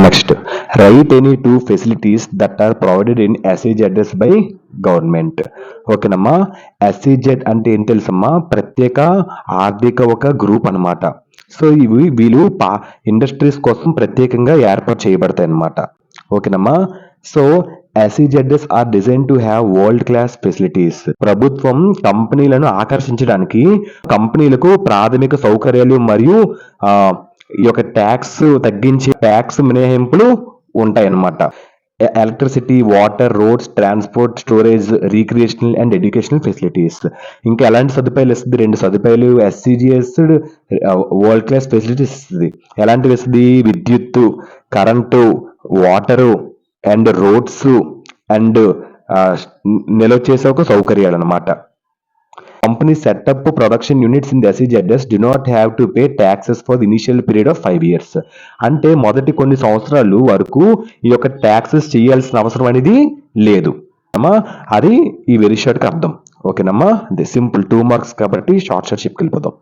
Next, right any two facilities that are provided in ఎస్ఈజెడ్ఎస్ by government. ఓకేనమ్మా. SEZ అంటే ఏం తెలుసమ్మా? ప్రత్యేక ఆర్థిక ఒక గ్రూప్ అన్నమాట. సో వీళ్ళు ఇండస్ట్రీస్ కోసం ప్రత్యేకంగా ఏర్పాటు చేయబడతాయి అన్నమాట. ఓకేనమ్మా. సో ఎస్ఈజెడ్ఎస్ are design to have world class facilities. ప్రభుత్వం కంపెనీలను ఆకర్షించడానికి కంపెనీలకు ప్రాథమిక సౌకర్యాలు మరియు ఈ యొక్క ట్యాక్స్ తగ్గించే ట్యాక్స్ మినహాయింపులు ఉంటాయన్నమాట. Electricity, water, roads, transport, storage, recreational and educational facilities. ఇంకా ఎలాంటి సదుపాయాలు ఇస్తుంది? 2 సదుపాయాలు. ఎస్సీజీఎస్ వరల్డ్ క్లాస్ ఫెసిలిటీస్ ఇస్తుంది. ఎలాంటివి ఇస్తుంది? విద్యుత్తు, current, water and roads and నిల్వ చేసే ఒక సౌకర్యాలు అనమాట. Companies set up production units in the SEZs do not have to pay taxes for the initial period of 5 years. అంటే మొదటి కొన్ని సంవత్సరాలు వరకు ఈ యొక్క ట్యాక్సెస్ చేయాల్సిన అవసరం అనేది లేదు అమ్మా. అది ఈ వెరీ షార్ట్కి అర్థం. ఓకేనమ్మా. ది సింపుల్ 2 మార్క్స్ కాబట్టి షార్ట్ షిప్కి వెళ్ళిపోదాం.